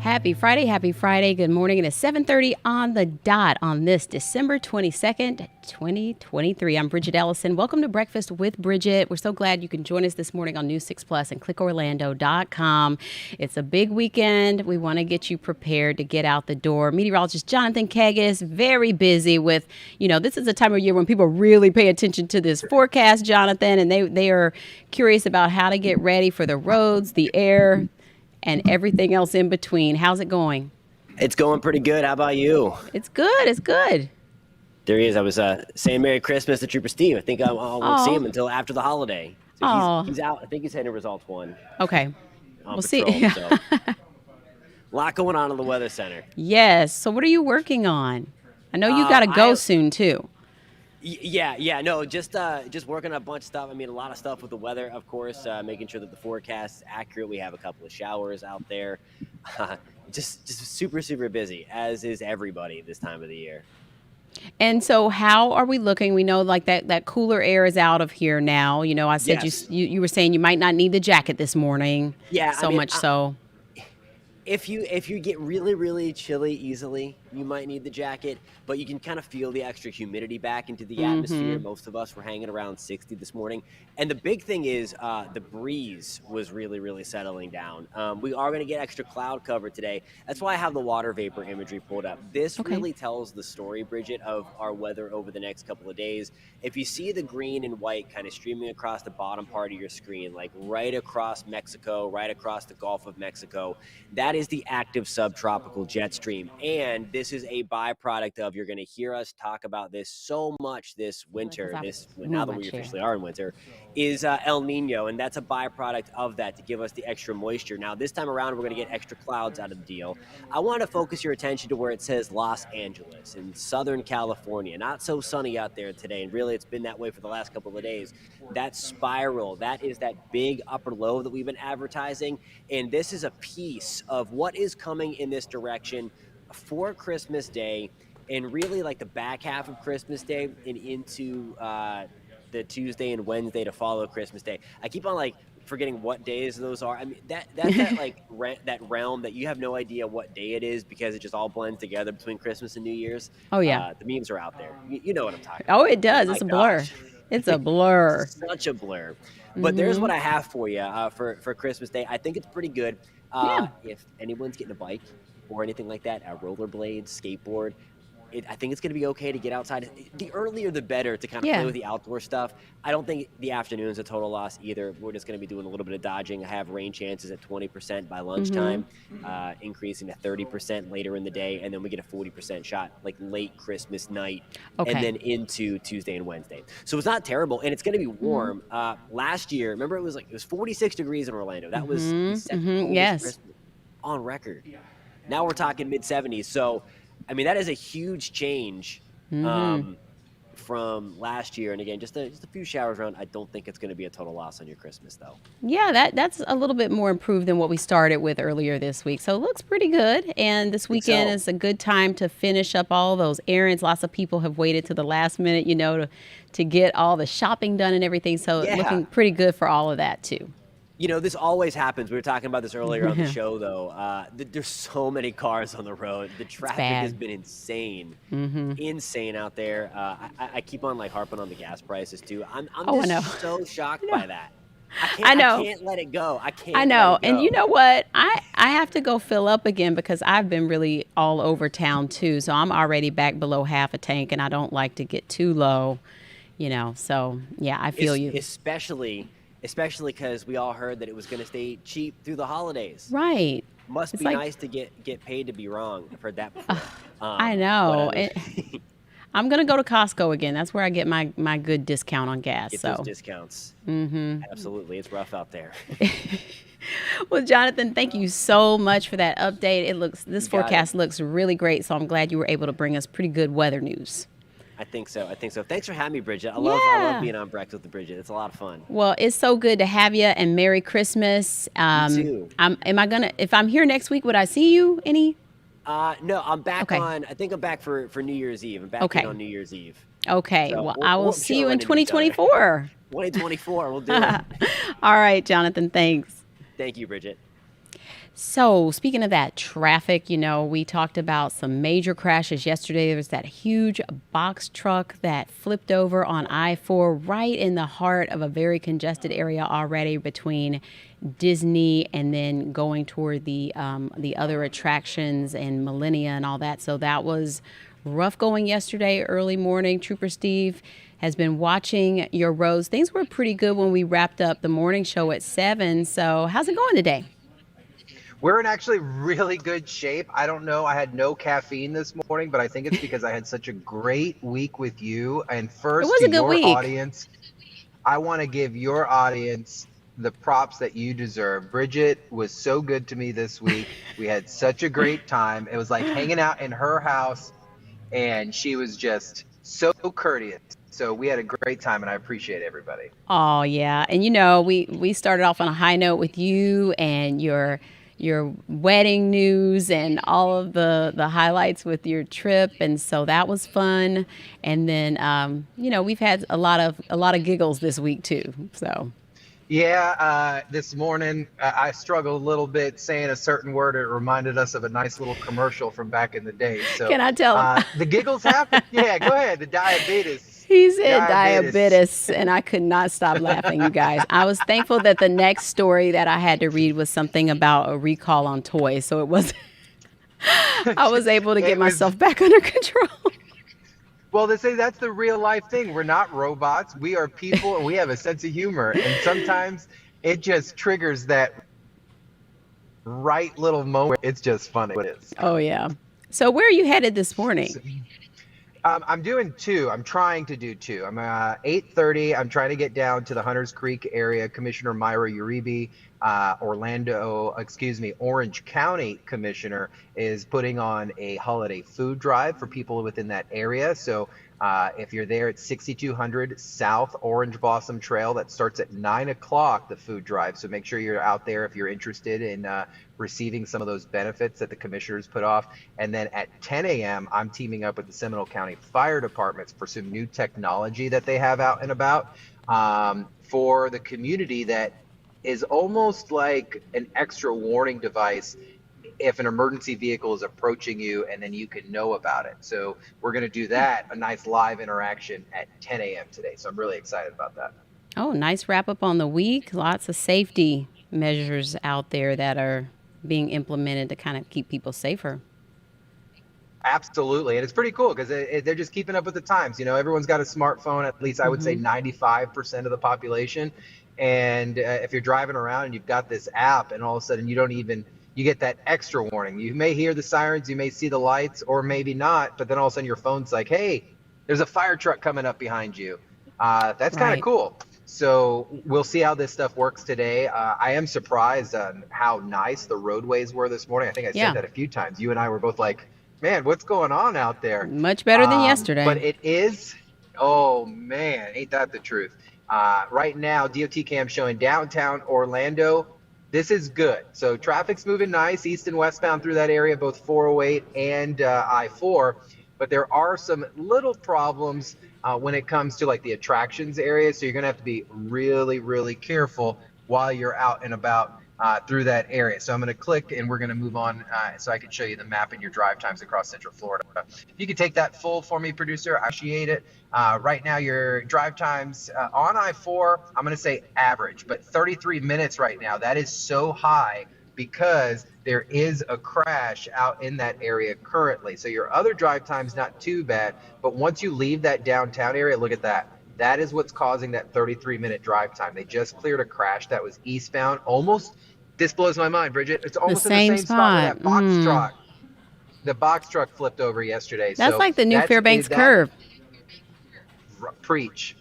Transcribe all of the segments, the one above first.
Happy Friday. Good morning. It is 7:30 on the dot on this December 22nd, 2023. I'm Bridgett Ellison. Welcome to Breakfast with Bridgett. We're so glad you can join us this morning on News 6 Plus and clickorlando.com. It's a big weekend. We want to get you prepared to get out the door. Meteorologist Jonathan Kegis, very busy with, this is a time of year when people really pay attention to this forecast, Jonathan, and they are curious about how to get ready for the roads, the air, and everything else in between. How's it going? It's going pretty good. How about you? It's good. It's good. There he is. I was saying Merry Christmas to Trooper Steve. I think I won't see him until after the holiday. So he's out. I think he's heading to Results 1. Okay. On We'll patrol, see. So. A lot going on in the Weather Center. Yes. So what are you working on? I know you got to go soon, too. Yeah. No, just working on a bunch of stuff. I mean, a lot of stuff with the weather, of course, making sure that the forecast is accurate. We have a couple of showers out there. Just super, super busy, as is everybody this time of the year. And so how are we looking? We know like that cooler air is out of here now. I said Yes. you were saying you might not need the jacket this morning. Yeah, So much so. If you get really, really chilly easily, you might need the jacket, but you can kind of feel the extra humidity back into the atmosphere. Most of us were hanging around 60 this morning. And the big thing is the breeze was really, really settling down. We are going to get extra cloud cover today. That's why I have the water vapor imagery pulled up. This really tells the story, Bridgett, of our weather over the next couple of days. If you see the green and white kind of streaming across the bottom part of your screen, like right across Mexico, right across the Gulf of Mexico, that is the active subtropical jet stream. And this is a byproduct of, you're going to hear us talk about this so much this winter, now that we officially are in winter, is El Nino. And that's a byproduct of that to give us the extra moisture. Now, this time around, we're going to get extra clouds out of the deal. I want to focus your attention to where it says Los Angeles in Southern California. Not so sunny out there today. And really, it's been that way for the last couple of days. That spiral, that is that big upper low that we've been advertising. And this is a piece of what is coming in this direction for Christmas Day, and really like the back half of Christmas Day and into the Tuesday and Wednesday to follow Christmas Day. I keep on like forgetting what days those are. I mean, that's that like that realm that you have no idea what day it is because it just all blends together between Christmas and New Year's. Oh yeah, the memes are out there. You know what I'm talking about. Oh, it does. My It's a blur. gosh. It's a blur. Such a blur. But there's what I have for you for Christmas Day. I think it's pretty good. If anyone's getting a bike or anything like that, rollerblades, skateboard, I think it's going to be okay to get outside. The earlier the better to kind of play with the outdoor stuff. I don't think the afternoon is a total loss either. We're just going to be doing a little bit of dodging. I have rain chances at 20% by lunchtime, increasing to 30% later in the day, and then we get a 40% shot like late Christmas night, and then into Tuesday and Wednesday. So it's not terrible, and it's going to be warm. Last year, remember it was 46 degrees in Orlando. That was the second coldest Christmas on record. Now we're talking mid-70s. So, I mean, that is a huge change from last year. And again, just a few showers around. I don't think it's going to be a total loss on your Christmas, though. Yeah, that's a little bit more improved than what we started with earlier this week. So it looks pretty good. And this weekend is a good time to finish up all those errands. Lots of people have waited to the last minute, to get all the shopping done and everything. So looking pretty good for all of that, too. This always happens. We were talking about this earlier on the show, though. There's so many cars on the road. The traffic has been insane. Insane out there. I keep on harping on the gas prices, too. I'm just so shocked by that. I can't let it go. I know. And you know what? I have to go fill up again because I've been really all over town, too. So I'm already back below half a tank, and I don't like to get too low, So, yeah, I feel you. Especially because we all heard that it was going to stay cheap through the holidays. Right. Must be nice to get paid to be wrong. I've heard that before. I know. I'm going to go to Costco again. That's where I get my good discount on gas. Get those discounts. Absolutely. It's rough out there. Well, Jonathan, thank you so much for that update. This forecast looks really great, so I'm glad you were able to bring us pretty good weather news. I think so. Thanks for having me, Bridgett. I love being on Breakfast with Bridgett. It's a lot of fun. Well, it's so good to have you, and Merry Christmas. You too. If I'm here next week, would I see you any? No, I'm back on. I think I'm back for New Year's Eve. I'm back in on New Year's Eve. Okay. So well, I will see you in 2024. 2024. We'll do it. All right, Jonathan. Thanks. Thank you, Bridgett. So, speaking of that traffic, we talked about some major crashes yesterday. There was that huge box truck that flipped over on I-4 right in the heart of a very congested area already between Disney and then going toward the other attractions and Millennia and all that. So that was rough going yesterday, early morning. Trooper Steve has been watching your roads. Things were pretty good when we wrapped up the morning show at 7. So how's it going today? We're in actually really good shape. I don't know. I had no caffeine this morning, but I think it's because I had such a great week with you. And It first, was to a good your week. audience, I want to give your audience the props that you deserve. Bridgett was so good to me this week. We had such a great time. It was like hanging out in her house, and she was just so courteous. So we had a great time, and I appreciate everybody. Oh yeah, and we started off on a high note with you and your wedding news and all of the highlights with your trip, and so that was fun. And then we've had a lot of giggles this week too. So Yeah, this morning I struggled a little bit saying a certain word. It reminded us of a nice little commercial from back in the day. So can I tell him? the giggles happen. Yeah, go ahead. The diabetes. He said Diabetes. diabetes, and I could not stop laughing, you guys. I was thankful that the next story that I had to read was something about a recall on toys, so it was I was able to get It was, myself back under control. well, they say that's the real life thing. We're not robots. We are people and we have a sense of humor. And sometimes it just triggers that right little moment. It's just funny. It is. Oh yeah. So where are you headed this morning? I'm doing two. I'm trying to do two. I'm 8:30. I'm trying to get down to the Hunters Creek area. Commissioner Myra Uribe, Orange County Commissioner, is putting on a holiday food drive for people within that area. So if you're there at 6200 South Orange Blossom Trail, that starts at 9 o'clock, the food drive. So make sure you're out there if you're interested in receiving some of those benefits that the commissioners put off. And then at 10 a.m., I'm teaming up with the Seminole County Fire Departments for some new technology that they have out and about for the community that is almost like an extra warning device if an emergency vehicle is approaching you, and then you can know about it. So we're going to do that, a nice live interaction at 10 a.m. today. So I'm really excited about that. Oh, nice wrap up on the week. Lots of safety measures out there that are being implemented to kind of keep people safer. Absolutely. And it's pretty cool because they're just keeping up with the times. You know, everyone's got a smartphone, at least I would say 95% of the population. And if you're driving around and you've got this app and all of a sudden you get that extra warning. You may hear the sirens, you may see the lights, or maybe not, but then all of a sudden your phone's like, hey, there's a fire truck coming up behind you. That's kind of Right. cool. So we'll see how this stuff works today. I am surprised on how nice the roadways were this morning. I think I said Yeah. that a few times. You and I were both like, man, what's going on out there? Much better than But yesterday. it is, oh man, ain't that the truth? Right now, DOT cam showing downtown Orlando. This is good. So traffic's moving nice, east and westbound through that area, both 408 and I-4. But there are some little problems when it comes to like the attractions area. So you're going to have to be really, really careful while you're out and about through that area. So I'm going to click and we're going to move on so I can show you the map and your drive times across Central Florida. If you could take that full for me, producer, I appreciate it. Right now, your drive times on I-4, I'm going to say average, but 33 minutes right now. That is so high because there is a crash out in that area currently. So your other drive time's not too bad, but once you leave that downtown area, look at that. That is what's causing that 33-minute drive time. They just cleared a crash that was eastbound. Almost, this blows my mind, Bridgett. It's The almost in the same same spot where spot. that box truck, the box truck flipped over yesterday. That's So like the new Fairbanks that curve. preach.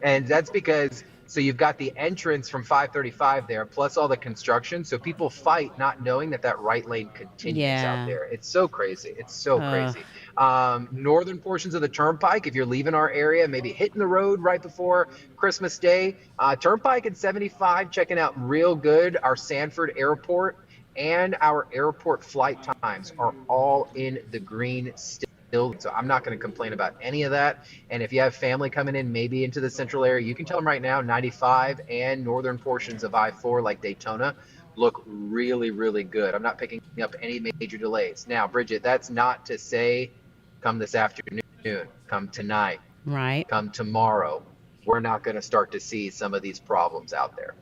And that's because, so you've got the entrance from 535 there, plus all the construction. So people fight not knowing that that right lane continues out Yeah. there. It's so crazy. It's so Uh, crazy. Northern portions of the Turnpike, if you're leaving our area, maybe hitting the road right before Christmas Day, Turnpike and 75 checking out real good. Our Sanford Airport and our airport flight times are all in the green still. So I'm not going to complain about any of that. And if you have family coming in, maybe into the central area, you can tell them right now, 95 and northern portions of I-4 like Daytona look really, really good. I'm not picking up any major delays. Now, Bridgett, that's not to say come this afternoon, come tonight, Right. come tomorrow. We're not going to start to see some of these problems out there.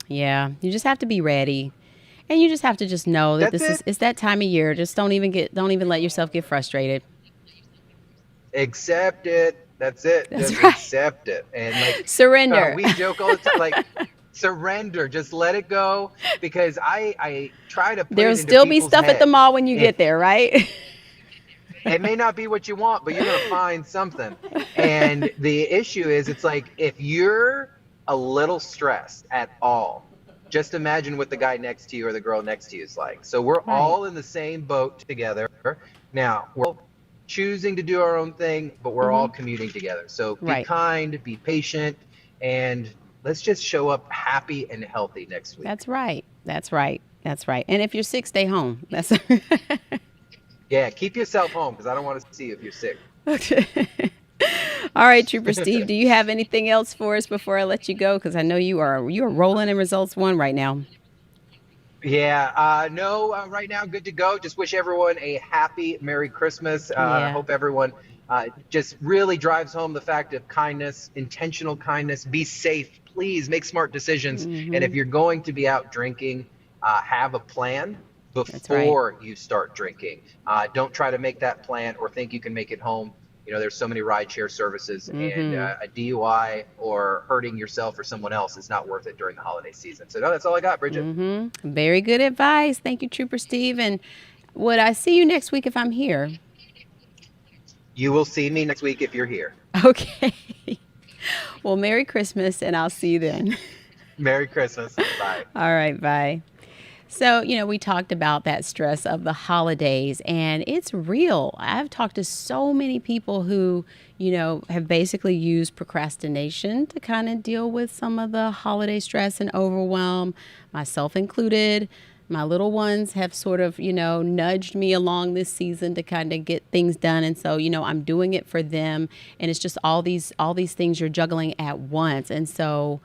Yeah. You just have to be ready. And you just have to just know that That's it. it's that time of year. Just don't even let yourself get frustrated. Accept it. That's it. That's Just right. accept it. And like Surrender. we joke all the time, like surrender. Just let it go. Because I try to put There'll it into still be people's stuff at the head. mall when you If get there, right? it may not be what you want, but you're gonna find something. And the issue is, it's like if you're a little stressed at all, just imagine what the guy next to you or the girl next to you is like. So we're Right. all in the same boat together. Now, we're all choosing to do our own thing, but we're all commuting together. So be Right. kind, be patient, and let's just show up happy and healthy next week. That's right. That's right. That's right. And if you're sick, stay home. That's Yeah, keep yourself home because I don't want to see you if you're sick. All right, Trooper Steve, do you have anything else for us before I let you go? Because I know you are rolling in results one right now. Yeah, no, right now, good to go. Just wish everyone a happy Merry Christmas. I Yeah. hope everyone just really drives home the fact of kindness, intentional kindness. Be safe, please. Make smart decisions. And if you're going to be out drinking, have a plan That's right. before you start drinking. Don't try to make that plan or think you can make it home. You know, there's so many rideshare services, and a DUI or hurting yourself or someone else is not worth it during the holiday season. So, no, that's all I got, Bridgett. Very good advice. Thank you, Trooper Steve. And would I see you next week if I'm here? You will see me next week if you're here. Okay. Well, Merry Christmas, and I'll see you then. Merry Christmas. Bye. All right. Bye. So, we talked about that stress of the holidays, and it's real. I've talked to so many people who, have basically used procrastination to kind of deal with some of the holiday stress and overwhelm, myself included. My little ones have sort of, nudged me along this season to kind of get things done. And so, I'm doing it for them. And it's just all these things you're juggling at once. And so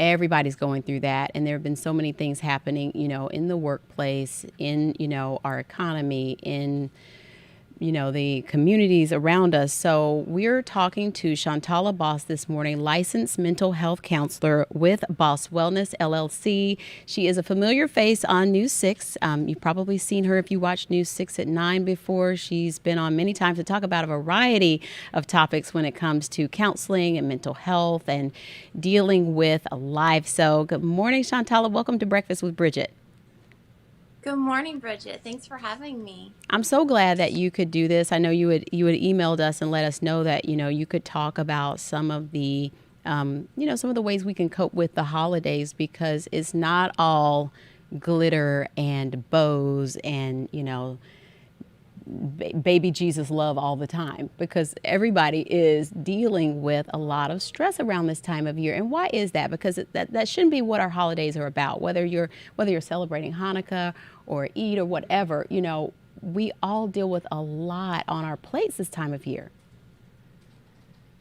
everybody's going through that, and there have been so many things happening, in the workplace, in, our economy, in, the communities around us. So we're talking to Shantala Boss this morning, licensed mental health counselor with Boss Wellness LLC. She is a familiar face on News 6. You've probably seen her if you watch News 6 at 9 before. She's been on many times to talk about a variety of topics when it comes to counseling and mental health and dealing with life. So good morning, Shantala. Welcome to Breakfast with Bridgett. Good morning, Bridgett. Thanks for having me. I'm so glad that you could do this. I know you had emailed us and let us know that, you could talk about some of the, some of the ways we can cope with the holidays, because it's not all glitter and bows and, baby Jesus love all the time, because everybody is dealing with a lot of stress around this time of year. And why is that? Because that shouldn't be what our holidays are about. Whether you're celebrating Hanukkah or Eid or whatever, we all deal with a lot on our plates this time of year.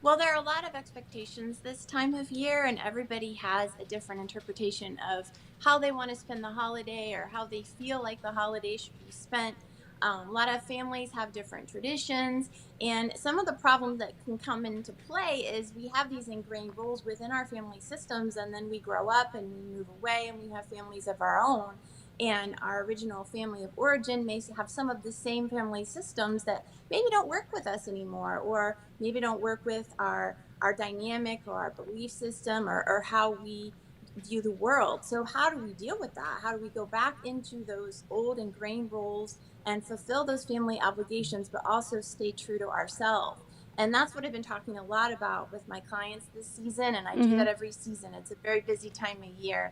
Well, there are a lot of expectations this time of year, and everybody has a different interpretation of how they want to spend the holiday or how they feel like the holiday should be spent. A lot of families have different traditions, and some of the problems that can come into play is we have these ingrained rules within our family systems, and then we grow up and we move away and we have families of our own. And our original family of origin may have some of the same family systems that maybe don't work with us anymore, or maybe don't work with our dynamic or our belief system, or how we view the world. So how do we deal with that? How do we go back into those old ingrained roles and fulfill those family obligations, but also stay true to ourselves? And that's what I've been talking a lot about with my clients this season, and I do that every season. It's a very busy time of year.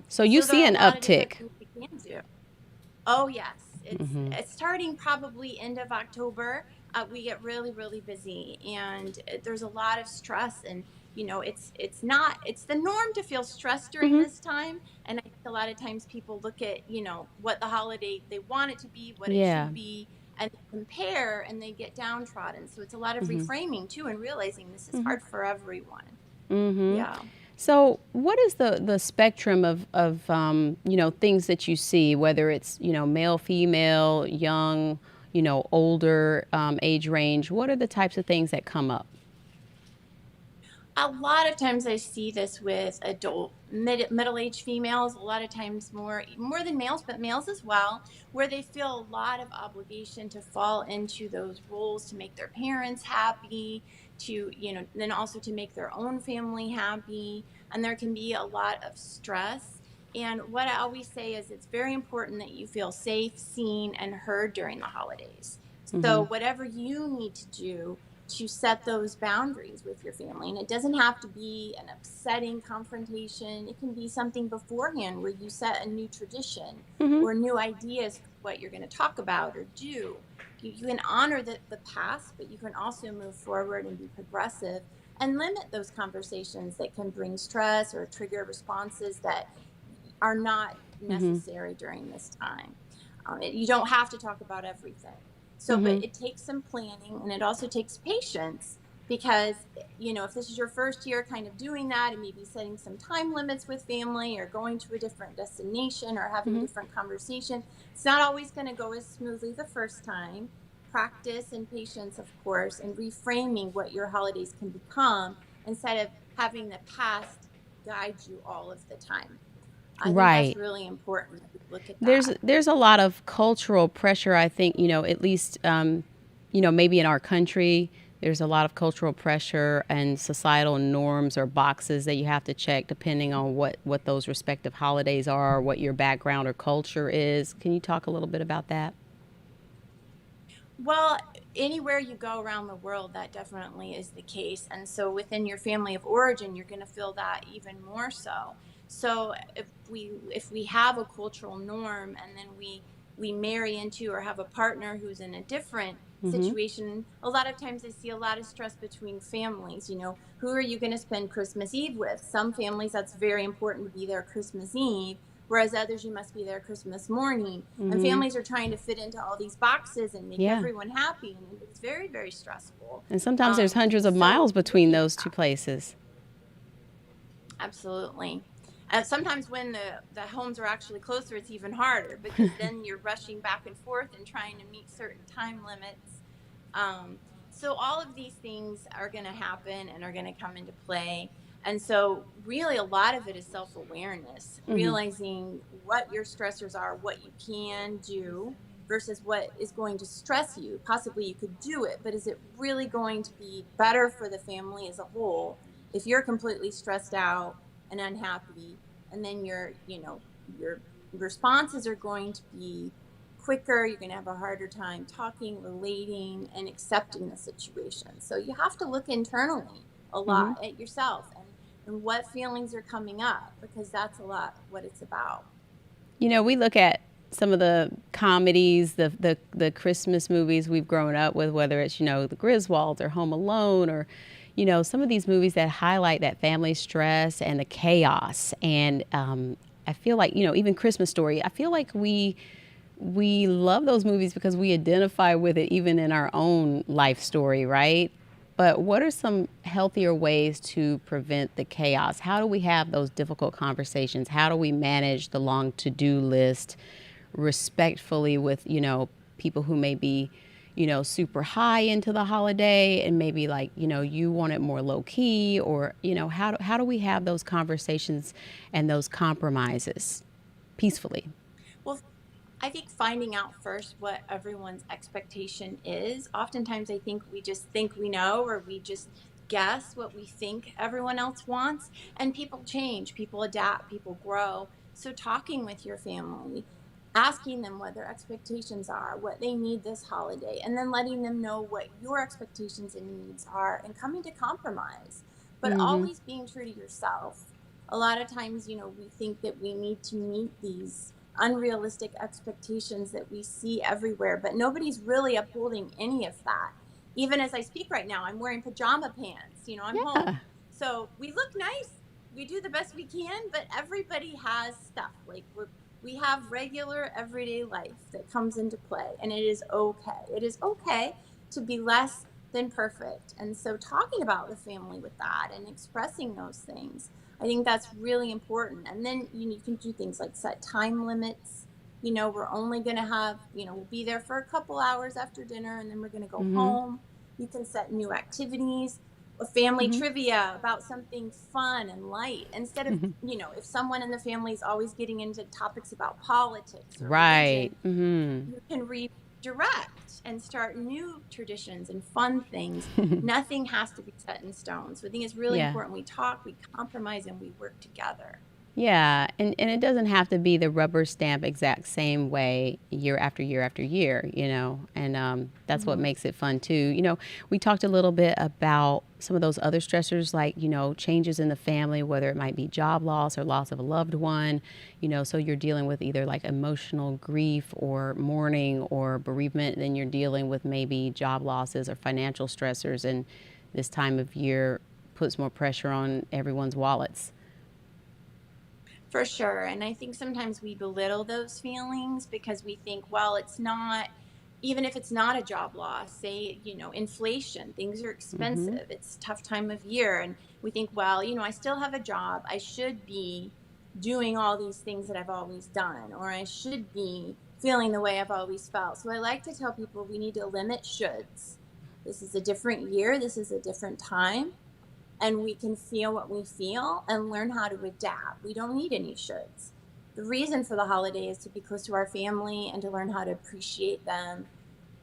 So you see an uptick. We can do. Oh yes, it's starting probably end of October. We get really, really busy, and there's a lot of stress. And it's the norm to feel stressed during this time. And I think a lot of times people look at what the holiday they want it to be, what it should be, and they compare, and they get downtrodden. So it's a lot of reframing too, and realizing this is hard for everyone. Yeah. So, what is the spectrum of things that you see, whether it's male, female, young, older age range? What are the types of things that come up? A lot of times I see this with adult middle-aged females, a lot of times more than males, but males as well, where they feel a lot of obligation to fall into those roles to make their parents happy, to, then also to make their own family happy, and there can be a lot of stress. And what I always say is it's very important that you feel safe, seen, and heard during the holidays. So Mm-hmm. whatever you need to do to set those boundaries with your family. And it doesn't have to be an upsetting confrontation. It can be something beforehand where you set a new tradition Mm-hmm. or new ideas for what you're going to talk about or do. You can honor the past, but you can also move forward and be progressive and limit those conversations that can bring stress or trigger responses that are not Mm-hmm. necessary during this time. You don't have to talk about everything. So, but Mm-hmm. it takes some planning and it also takes patience because, if this is your first year kind of doing that and maybe setting some time limits with family or going to a different destination or having a Mm-hmm. different conversation, it's not always going to go as smoothly the first time. Practice and patience, of course, and reframing what your holidays can become instead of having the past guide you all of the time. I think that's Right. really important that we look at There's that. there's a lot of cultural pressure. I think at least maybe in our country, there's a lot of cultural pressure and societal norms or boxes that you have to check depending on what those respective holidays are, or what your background or culture is. Can you talk a little bit about that? Well, anywhere you go around the world, that definitely is the case. And so within your family of origin, you're going to feel that even more so. So if we have a cultural norm and then we marry into or have a partner who's in a different Mm-hmm. situation, a lot of times I see a lot of stress between families. Who are you going to spend Christmas Eve with? Some families that's very important to be there Christmas Eve, whereas others you must be there Christmas morning, and Mm-hmm. families are trying to fit into all these boxes and make Yeah. everyone happy, and it's very, very stressful. And sometimes there's hundreds of So miles between looking at those two that, places. absolutely. Sometimes when the homes are actually closer, it's even harder because then you're rushing back and forth and trying to meet certain time limits. So all of these things are going to happen and are going to come into play. And so really a lot of it is self-awareness, Mm-hmm. realizing what your stressors are, what you can do versus what is going to stress you. Possibly you could do it, but is it really going to be better for the family as a whole if you're completely stressed out and unhappy, and then your responses are going to be quicker, you're going to have a harder time talking, relating, and accepting the situation. So you have to look internally a Mm-hmm. lot at yourself and what feelings are coming up because that's a lot what it's about. We look at some of the comedies, the Christmas movies we've grown up with, whether it's the Griswolds or Home Alone, or some of these movies that highlight that family stress and the chaos. And I feel like even Christmas Story. I feel like we love those movies because we identify with it even in our own life story, right? But what are some healthier ways to prevent the chaos? How do we have those difficult conversations? How do we manage the long to-do list respectfully with, people who may be, super high into the holiday and maybe like, you want it more low key, or, how do we have those conversations and those compromises peacefully? Well, I think finding out first what everyone's expectation is. Oftentimes, I think we just think we know, or we just guess what we think everyone else wants. And people change, people adapt, people grow. So, talking with your family, asking them what their expectations are, what they need this holiday, and then letting them know what your expectations and needs are, and coming to compromise, but Mm-hmm. always being true to yourself. A lot of times, we think that we need to meet these unrealistic expectations that we see everywhere, but nobody's really upholding any of that. Even as I speak right now, I'm wearing pajama pants, I'm home. Yeah. So we look nice. We do the best we can, but everybody has stuff. Like we have regular everyday life that comes into play, and it is okay. It is okay to be less then perfect. And so talking about the family with that and expressing those things, I think that's really important. And then you can do things like set time limits. We're only going to have, we'll be there for a couple hours after dinner and then we're going to go Mm-hmm. home. You can set new activities, a family Mm-hmm. trivia about something fun and light instead of, if someone in the family is always getting into topics about politics or Right. religion, Mm-hmm. you can redirect and start new traditions and fun things. Nothing has to be set in stone. So I think it's really Yeah. important we talk, we compromise, and we work together. Yeah, and it doesn't have to be the rubber stamp exact same way year after year after year, and that's what Mm-hmm. makes it fun too. We talked a little bit about some of those other stressors like, changes in the family, whether it might be job loss or loss of a loved one, so you're dealing with either like emotional grief or mourning or bereavement, then you're dealing with maybe job losses or financial stressors, and this time of year puts more pressure on everyone's wallets. For sure. And I think sometimes we belittle those feelings because we think, well, it's not, even if it's not a job loss, say, inflation, things are Mm-hmm. expensive, it's a tough time of year. And we think, well, I still have a job. I should be doing all these things that I've always done, or I should be feeling the way I've always felt. So I like to tell people we need to limit shoulds. This is a different year. This is a different time, and we can feel what we feel and learn how to adapt. We don't need any shoulds. The reason for the holiday is to be close to our family and to learn how to appreciate them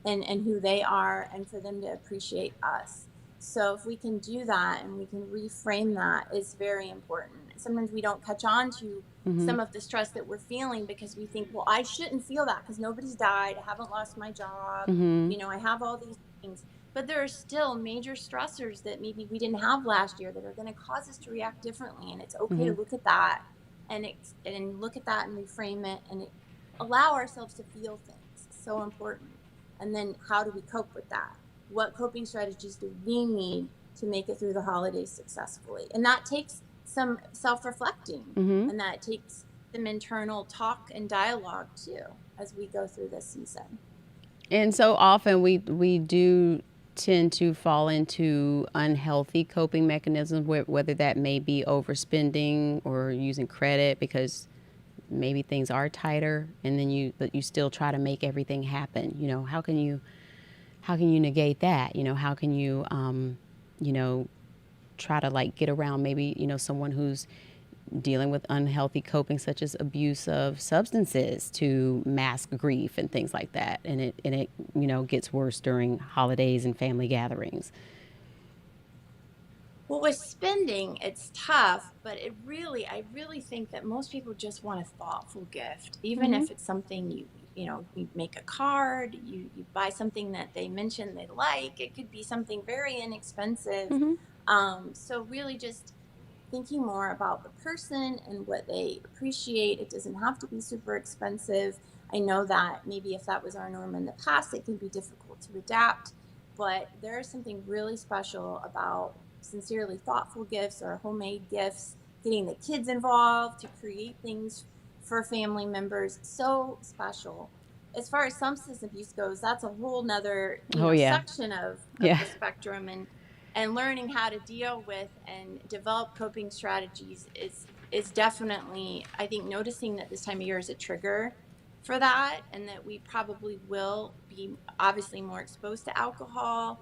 and who they are, and for them to appreciate us. So if we can do that and we can reframe that, it's very important. Sometimes we don't catch on to Mm-hmm. some of the stress that we're feeling because we think, well, I shouldn't feel that because nobody's died. I haven't lost my job. Mm-hmm. I have all these things. But there are still major stressors that maybe we didn't have last year that are going to cause us to react differently. And it's okay to Mm-hmm. look at that and look at that and reframe it and allow ourselves to feel things. So important. And then how do we cope with that? What coping strategies do we need to make it through the holidays successfully? And that takes some self-reflecting, Mm-hmm. and that takes some internal talk and dialogue too as we go through this season. And so often we do tend to fall into unhealthy coping mechanisms, whether that may be overspending or using credit because maybe things are tighter, and then but you still try to make everything happen. How can you negate that? How can you you know try to like get around maybe someone who's dealing with unhealthy coping such as abuse of substances to mask grief and things like that, and it gets worse during holidays and family gatherings. Well, with spending, it's tough, but I really think that most people just want a thoughtful gift, even Mm-hmm. if it's something you make a card, you buy something that they mention they like. It could be something very inexpensive. Mm-hmm. So really just thinking more about the person and what they appreciate. It doesn't have to be super expensive. I know that maybe if that was our norm in the past, it can be difficult to adapt, but there is something really special about sincerely thoughtful gifts or homemade gifts, getting the kids involved to create things for family members. So special. As far as substance abuse goes, that's a whole nother, Oh yeah. section of Yeah. the spectrum, and learning how to deal with and develop coping strategies is definitely, I think, noticing that this time of year is a trigger for that, and that we probably will be obviously more exposed to alcohol,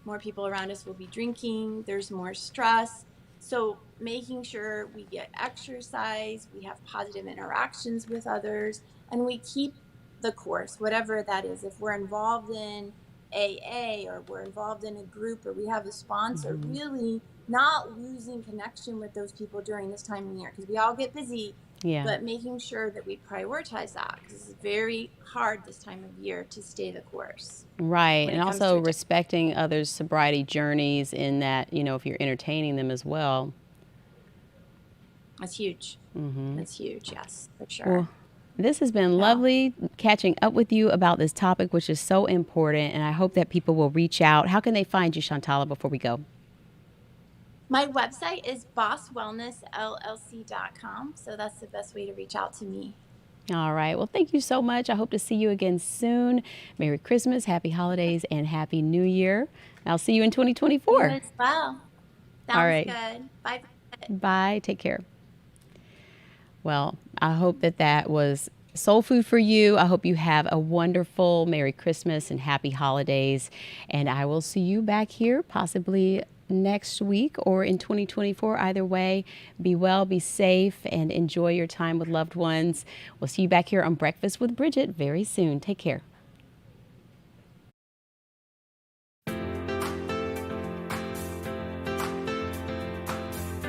more people around us will be drinking, there's more stress. So making sure we get exercise, we have positive interactions with others, and we keep the course, whatever that is. If we're involved in AA or we're involved in a group or we have a sponsor, Mm-hmm. really not losing connection with those people during this time of year because we all get busy, Yeah. but making sure that we prioritize that because it's very hard this time of year to stay the course Right. when And it comes to also addiction. respecting others' sobriety journeys in that, if you're entertaining them as well. That's huge. Mm-hmm. That's huge. Yes, for Well, sure. this has been Yeah. lovely catching up with you about this topic, which is so important. And I hope that people will reach out. How can they find you, Shantala, before we go? My website is bosswellnessllc.com. So that's the best way to reach out to me. All right. Well, thank you so much. I hope to see you again soon. Merry Christmas, Happy Holidays, and Happy New Year. I'll see you in You 2024. as well. All Sounds right. good. Bye. Bye. Take care. Well, I hope that that was soul food for you. I hope you have a wonderful Merry Christmas and Happy Holidays. And I will see you back here possibly next week or in 2024. Either way, be well, be safe, and enjoy your time with loved ones. We'll see you back here on Breakfast with Bridgett very soon. Take care.